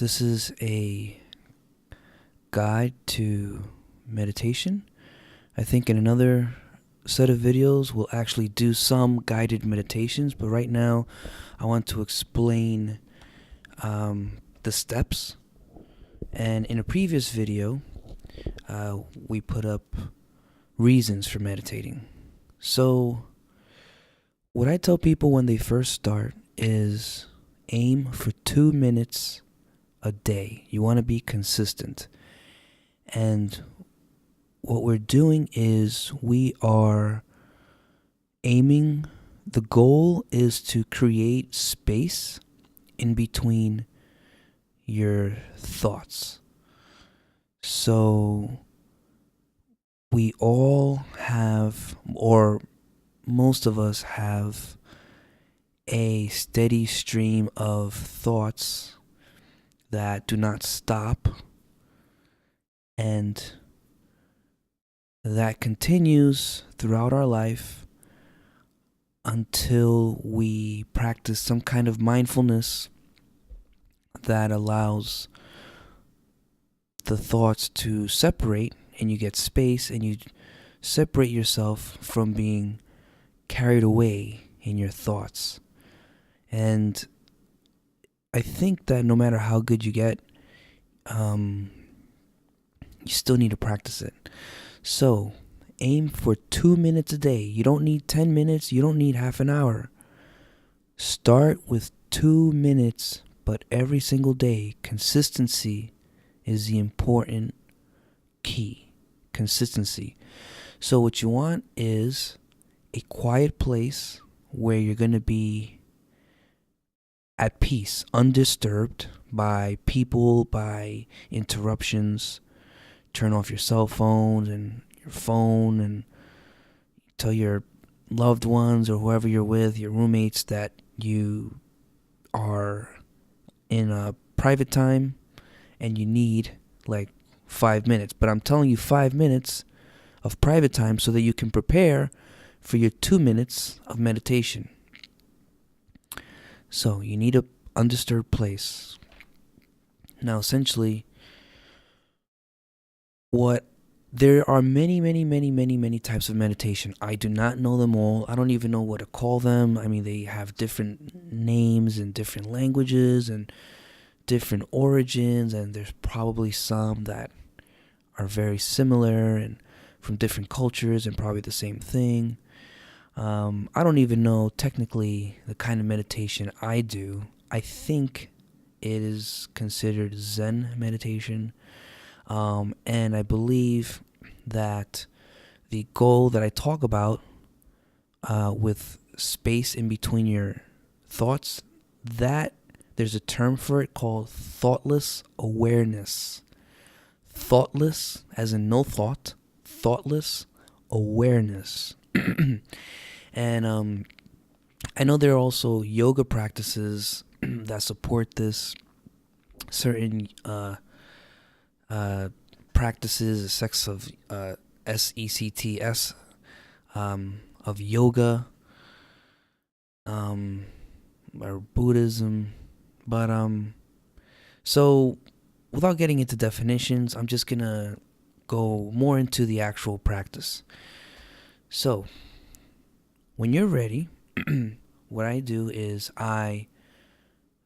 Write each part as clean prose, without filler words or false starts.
This is a guide to meditation. I think in another set of videos we'll actually do some guided meditations, but right now I want to explain the steps. And in a previous video, we put up reasons for meditating. So what I tell people when they first start is aim for 2 minutes a day. You want to be consistent. And what we're doing is we are aiming, the goal is to create space in between your thoughts. So we all have, or most of us have, a steady stream of thoughts that do not stop, and that continues throughout our life until we practice some kind of mindfulness that allows the thoughts to separate, and you get space and you separate yourself from being carried away in your thoughts. And I think that no matter how good you get, you still need to practice it. So aim for 2 minutes a day. You don't need 10 minutes. You don't need half an hour. Start with 2 minutes, but every single day. Consistency is the important key. Consistency. So what you want is a quiet place where you're going to be at peace, undisturbed by people, by interruptions. Turn off your cell phones and your phone, and tell your loved ones or whoever you're with, your roommates, that you are in a private time and you need like 5 minutes. But I'm telling you 5 minutes of private time so that you can prepare for your 2 minutes of meditation. So you need an undisturbed place. Now, essentially, there are many types of meditation. I do not know them all. I don't even know what to call them. I mean, they have different names in different languages and different origins, and there's probably some that are very similar and from different cultures and probably the same thing. I don't even know technically the kind of meditation I do. I think it is considered Zen meditation. And I believe that the goal that I talk about with space in between your thoughts, that there's a term for it called thoughtless awareness. Thoughtless, as in no thought, thoughtless awareness. And I know there are also yoga practices that support this. Certain practices, the sects of SECTS, of yoga, or Buddhism. But so without getting into definitions, I'm just gonna go more into the actual practice. So when you're ready, what I do is I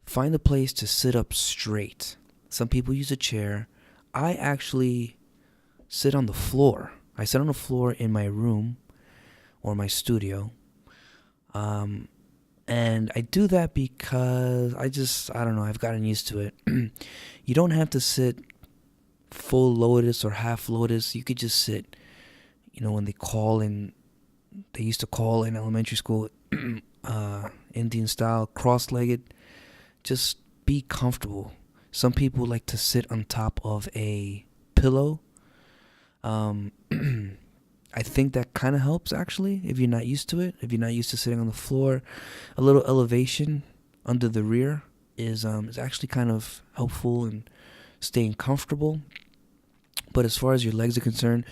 find a place to sit up straight. Some people use a chair. I actually sit on the floor. I sit on the floor in my room or my studio. And I do that because I don't know, I've gotten used to it. You don't have to sit full lotus or half lotus. You could just sit, when they used to call in elementary school, Indian style, cross-legged. Just be comfortable. Some people like to sit on top of a pillow. I think that kind of helps, actually, if you're not used to it. If you're not used to sitting on the floor, a little elevation under the rear is actually kind of helpful in staying comfortable. But as far as your legs are concerned,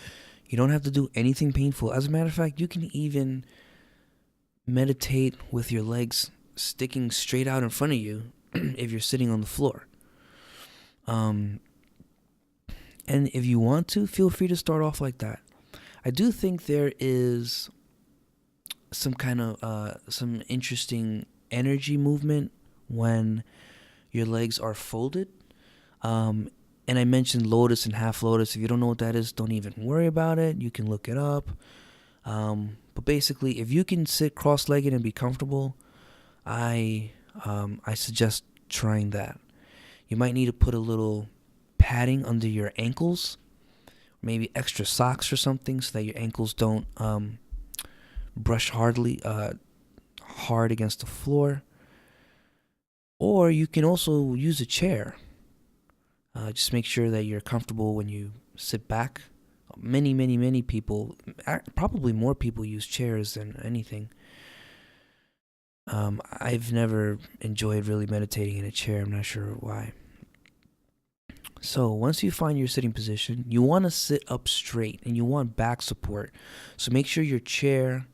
you don't have to do anything painful. As a matter of fact, you can even meditate with your legs sticking straight out in front of you if you're sitting on the floor. Um, and if you want to, feel free to start off like that. I do think there is some interesting energy movement when your legs are folded. And I mentioned lotus and half lotus. If you don't know what that is, don't even worry about it. You can look it up. But basically, if you can sit cross-legged and be comfortable, I suggest trying that. You might need to put a little padding under your ankles, maybe extra socks or something, so that your ankles don't brush hard against the floor. Or you can also use a chair. Just make sure that you're comfortable when you sit back. Many people, probably more people, use chairs than anything. I've never enjoyed really meditating in a chair. I'm not sure why. So once you find your sitting position, you want to sit up straight and you want back support. So make sure your chair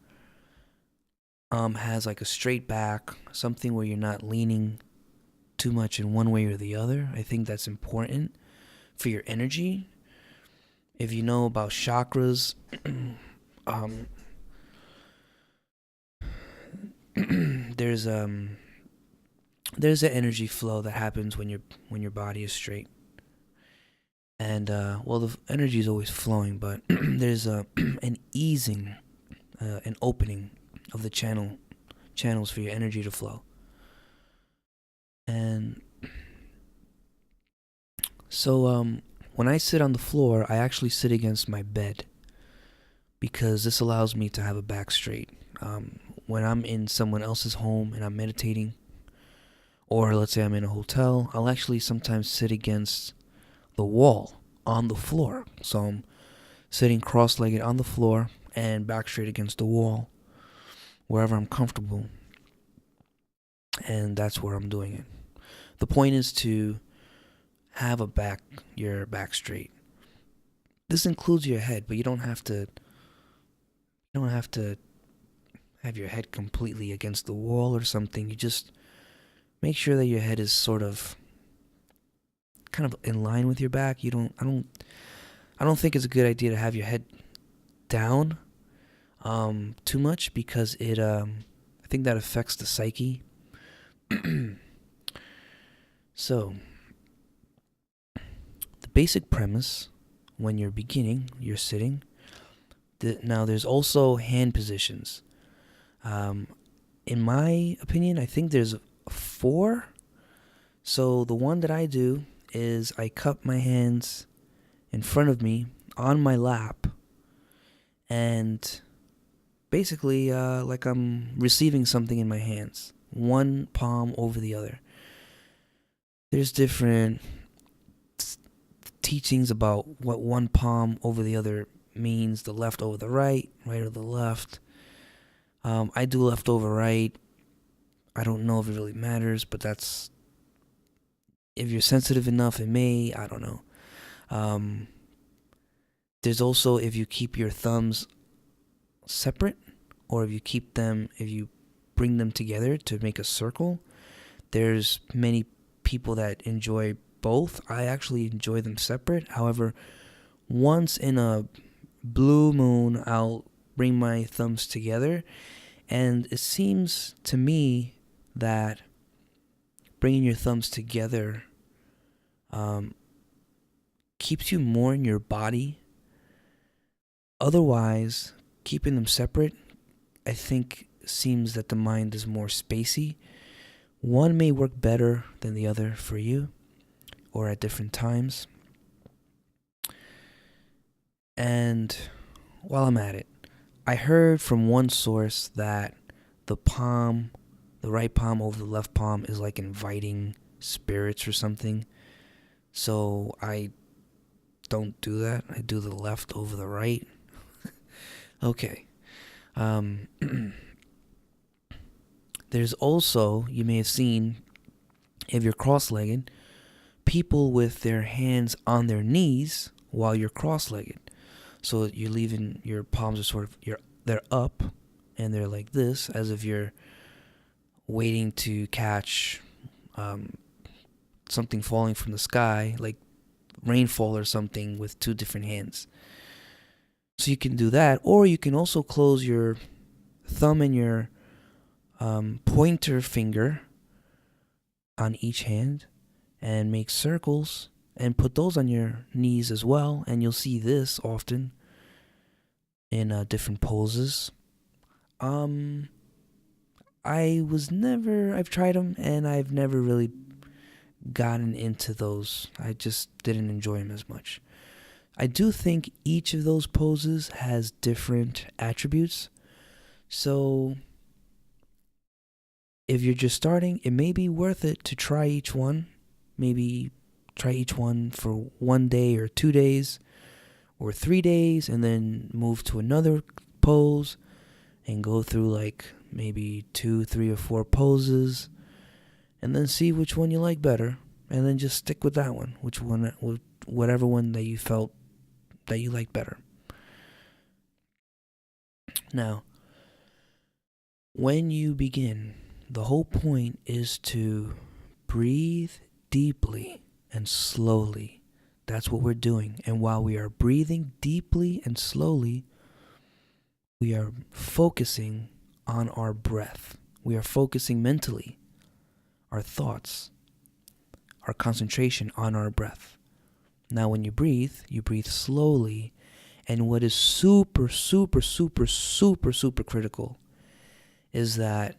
has like a straight back, something where you're not leaning too much in one way or the other. I think that's important for your energy. If you know about chakras, there's an energy flow that happens when your body is straight. And well, the energy is always flowing, but there's an easing, an opening of the channels for your energy to flow. And so when I sit on the floor, I actually sit against my bed because this allows me to have a back straight. When I'm in someone else's home and I'm meditating, or let's say I'm in a hotel, I'll actually sometimes sit against the wall on the floor. So I'm sitting cross-legged on the floor and back straight against the wall, wherever I'm comfortable. And that's where I'm doing it. The point is to have your back straight. This includes your head, but you don't have to have your head completely against the wall or something. You just make sure that your head is sort of kind of in line with your back. I don't think it's a good idea to have your head down too much because I think that affects the psyche. So, the basic premise when you're you're sitting. Now, there's also hand positions. In my opinion, I think there's 4. So, the one that I do is I cup my hands in front of me on my lap and basically like I'm receiving something in my hands, one palm over the other. There's different teachings about what one palm over the other means, the left over the right over the left. I do left over right. I don't know if it really matters, but that's, if you're sensitive enough, it may, I don't know. There's also if you keep your thumbs separate, or if you bring them together to make a circle. There's many people that enjoy both. I actually enjoy them separate. However, once in a blue moon, I'll bring my thumbs together, and it seems to me that bringing your thumbs together keeps you more in your body. Otherwise, keeping them separate, I think, seems that the mind is more spacey. One may work better than the other for you, or at different times. And while I'm at it, I heard from one source that the right palm over the left palm is like inviting spirits or something. So I don't do that. I do the left over the right. Okay. There's also, you may have seen, if you're cross-legged, people with their hands on their knees while you're cross-legged. So you're leaving, your palms are they're up, and they're like this, as if you're waiting to catch something falling from the sky, like rainfall or something, with two different hands. So you can do that, or you can also close your thumb and your pointer finger on each hand and make circles and put those on your knees as well. And you'll see this often in different poses. I've tried them and I've never really gotten into those. I just didn't enjoy them as much. I do think each of those poses has different attributes. So if you're just starting, it may be worth it to try each one. Maybe try each one for 1 day or 2 days or 3 days, and then move to another pose and go through like maybe 2, 3, or 4 poses, and then see which one you like better, and then just stick with that one, whatever one that you felt that you like better. Now, when you begin, the whole point is to breathe deeply and slowly. That's what we're doing. And while we are breathing deeply and slowly, we are focusing on our breath. We are focusing mentally, our thoughts, our concentration on our breath. Now, when you breathe slowly. And what is super, super, super, super, super critical is that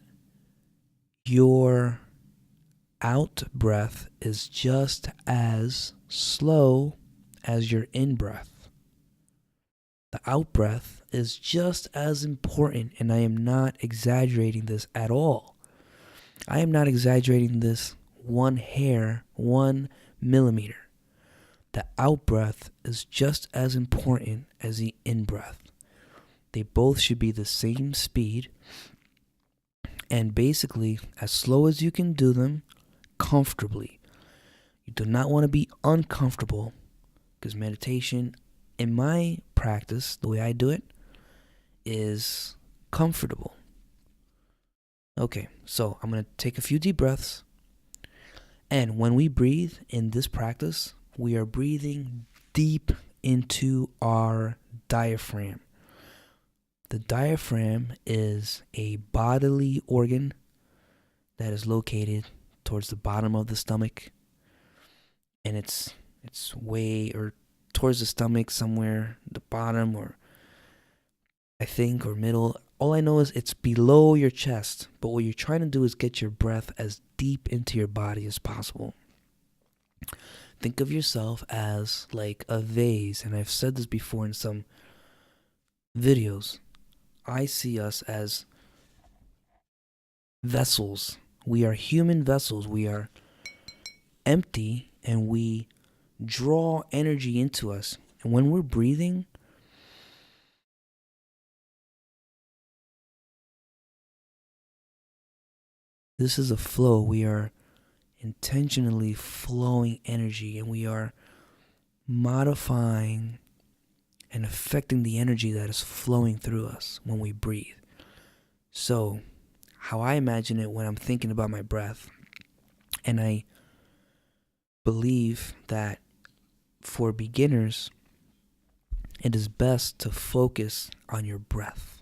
your out breath is just as slow as your in breath. The out breath is just as important, and I am not exaggerating this at all. I am not exaggerating this 1 hair, 1 millimeter. The out breath is just as important as the in breath. They both should be the same speed, and basically as slow as you can do them comfortably. You do not want to be uncomfortable, because meditation, in my practice, the way I do it, is comfortable. Okay, so I'm going to take a few deep breaths, and when we breathe in this practice, we are breathing deep into our diaphragm. The diaphragm is a bodily organ that is located towards the bottom of the stomach, and it's way, or towards the stomach somewhere, the bottom, or I think, or middle. All I know is it's below your chest, but what you're trying to do is get your breath as deep into your body as possible. Think of yourself as like a vase, and I've said this before in some videos. I see us as vessels. We are human vessels. We are empty, and we draw energy into us. And when we're breathing, this is a flow. We are intentionally flowing energy, and we are modifying and affecting the energy that is flowing through us when we breathe. So, how I imagine it when I'm thinking about my breath, and I believe that for beginners, it is best to focus on your breath,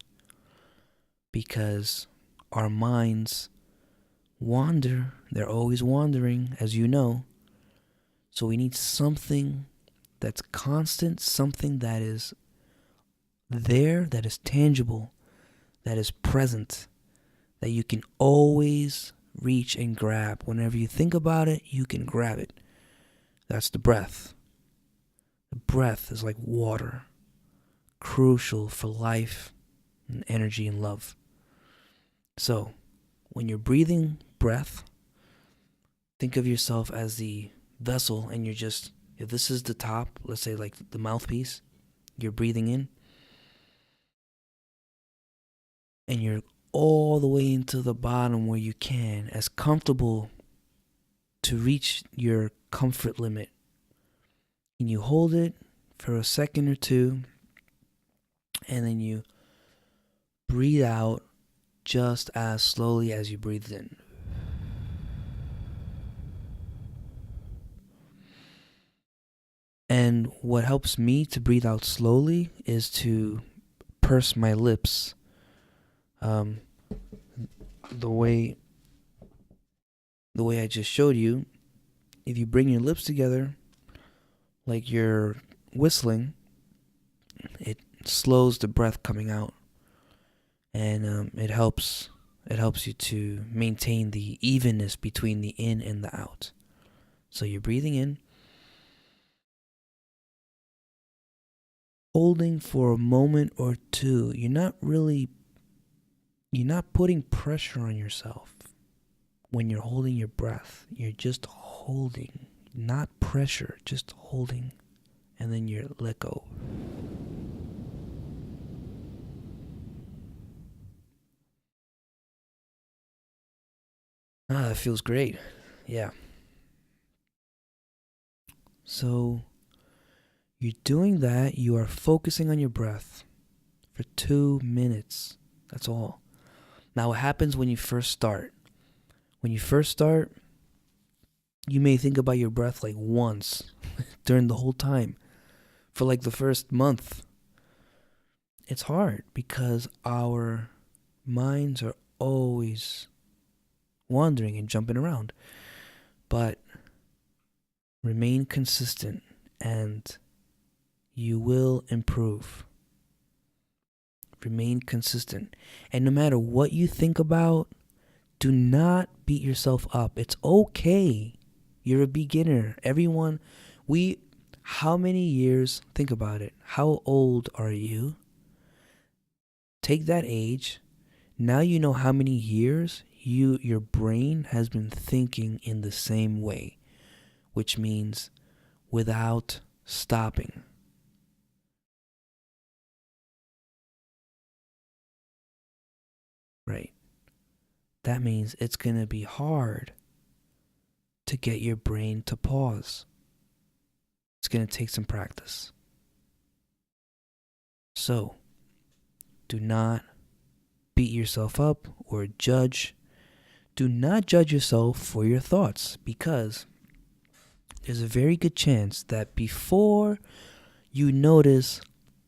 because our minds wander. They're always wandering, as you know. So we need something that's constant, something that is there, that is tangible, that is present, that you can always reach and grab. Whenever you think about it, you can grab it. That's the breath. The breath is like water, crucial for life and energy and love. So, when you're breathing breath, think of yourself as the vessel, and you're just, if this is the top, let's say like the mouthpiece, you're breathing in, and you're all the way into the bottom where you can, as comfortable to reach your comfort limit. And you hold it for a second or two, and then you breathe out just as slowly as you breathed in. And what helps me to breathe out slowly is to purse my lips. Um, the way I just showed you, if you bring your lips together like you're whistling, it slows the breath coming out, and it helps you to maintain the evenness between the in and the out. So you're breathing in, holding for a moment or two. You're not putting pressure on yourself when you're holding your breath. You're just holding, not pressure, just holding, and then you let go. That feels great. Yeah. So you're doing that. You are focusing on your breath for 2 minutes. That's all. Now, what happens when you first start? When you first start, you may think about your breath like once during the whole time. For like the first month, it's hard because our minds are always wandering and jumping around. But remain consistent and you will improve. Remain consistent. And no matter what you think about, do not beat yourself up. It's okay. You're a beginner. Everyone, how many years, think about it. How old are you? Take that age. Now you know how many years your brain has been thinking in the same way, which means without stopping. Right. That means it's going to be hard to get your brain to pause. It's going to take some practice. So, do not beat yourself up or judge. Do not judge yourself for your thoughts, because there's a very good chance that before you notice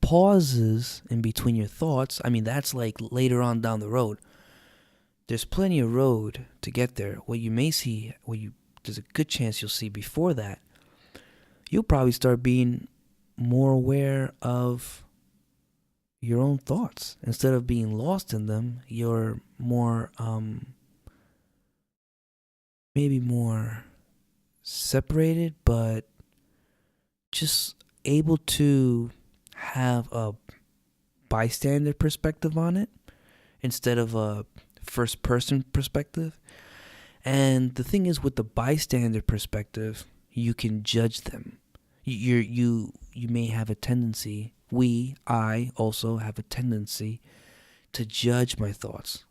pauses in between your thoughts, that's like later on down the road. There's plenty of road to get there. What you may see, there's a good chance you'll see before that, you'll probably start being more aware of your own thoughts. Instead of being lost in them, you're more, maybe more separated, but just able to have a bystander perspective on it instead of a first person perspective. And the thing is, with the bystander perspective, you can judge them. You may have a tendency, I also have a tendency to judge my thoughts.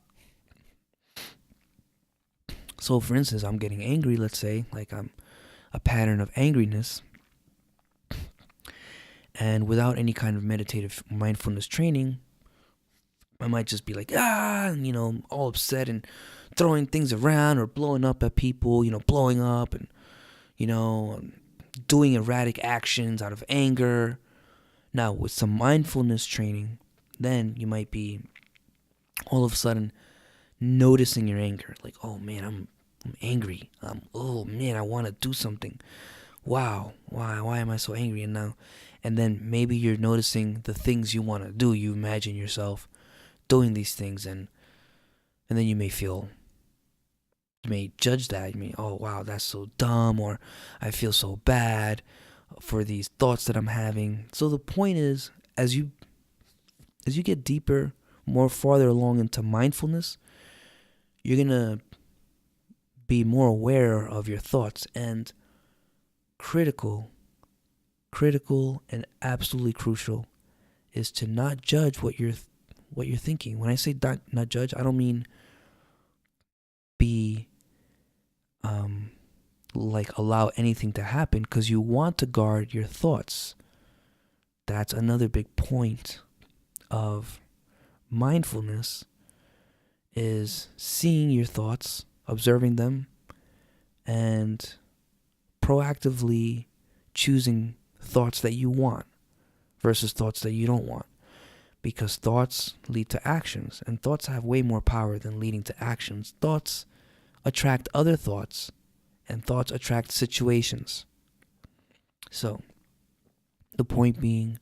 So for instance, I'm getting angry, let's say, like I'm a pattern of angriness, and without any kind of meditative mindfulness training, I might just be like, all upset and throwing things around or blowing up at people, blowing up and, doing erratic actions out of anger. Now, with some mindfulness training, then you might be all of a sudden noticing your anger. Like, oh man, I'm angry. Oh man, I want to do something. Wow, why am I so angry? And then maybe you're noticing the things you want to do. You imagine yourself doing these things, and then you may judge that. You may, oh wow, that's so dumb, or I feel so bad for these thoughts that I'm having. So the point is, as you get deeper, more farther along into mindfulness, you're gonna be more aware of your thoughts. And critical and absolutely crucial is to not judge what you're thinking. When I say not judge, I don't mean be like allow anything to happen, because you want to guard your thoughts. That's another big point of mindfulness, is seeing your thoughts, observing them, and proactively choosing thoughts that you want versus thoughts that you don't want. Because thoughts lead to actions, and thoughts have way more power than leading to actions. Thoughts attract other thoughts, and thoughts attract situations. So, the point being,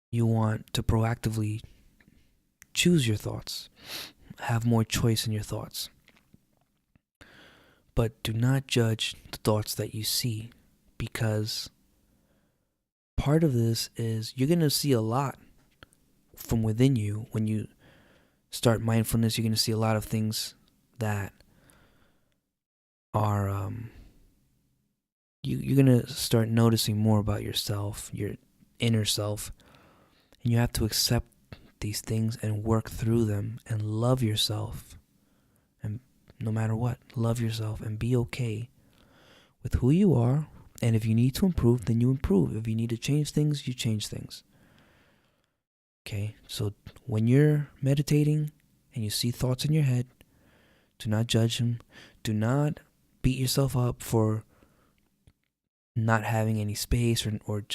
you want to proactively choose your thoughts, have more choice in your thoughts. But do not judge the thoughts that you see, because part of this is you're going to see a lot from within you. When you start mindfulness, you're going to see a lot of things that are you're going to start noticing more about yourself, your inner self, and you have to accept these things and work through them and love yourself. And no matter what, love yourself and be okay with who you are. And if you need to improve, then you improve. If you need to change things, you change things. Okay, so when you're meditating and you see thoughts in your head, do not judge them. Do not beat yourself up for not having any space or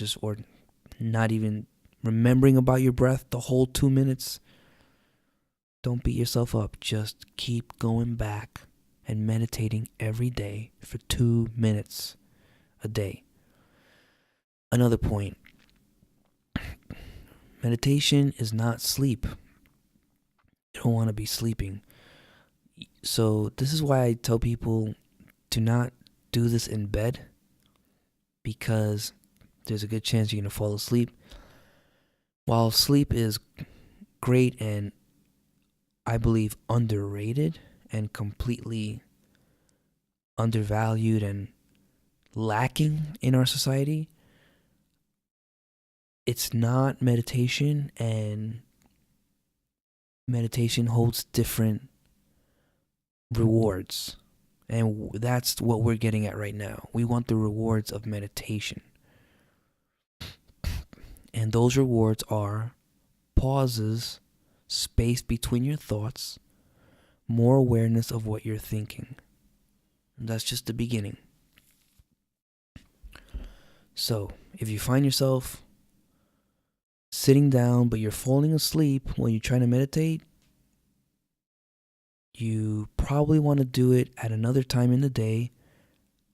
not even remembering about your breath the whole 2 minutes. Don't beat yourself up. Just keep going back and meditating every day for 2 minutes a day. Another point. Meditation is not sleep. You don't want to be sleeping. So this is why I tell people to not do this in bed, because there's a good chance you're going to fall asleep. While sleep is great and I believe underrated and completely undervalued and lacking in our society, it's not meditation, and meditation holds different rewards. And that's what we're getting at right now. We want the rewards of meditation. And those rewards are pauses, space between your thoughts, more awareness of what you're thinking. And that's just the beginning. So, if you find yourself sitting down but you're falling asleep when you're trying to meditate, you probably want to do it at another time in the day,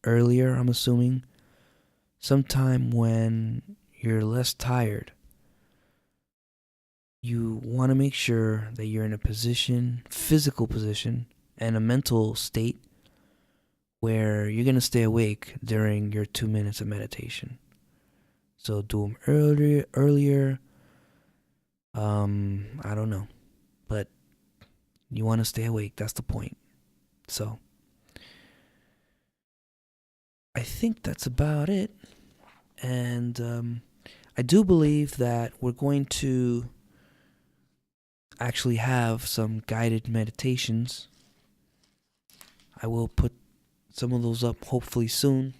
earlier, I'm assuming, sometime when you're less tired. You want to make sure that you're in a position, physical position, and a mental state where you're going to stay awake during your 2 minutes of meditation. So do them earlier. I don't know, but you want to stay awake. That's the point. So I think that's about it. And I do believe that we're going to actually have some guided meditations. I will put some of those up hopefully soon.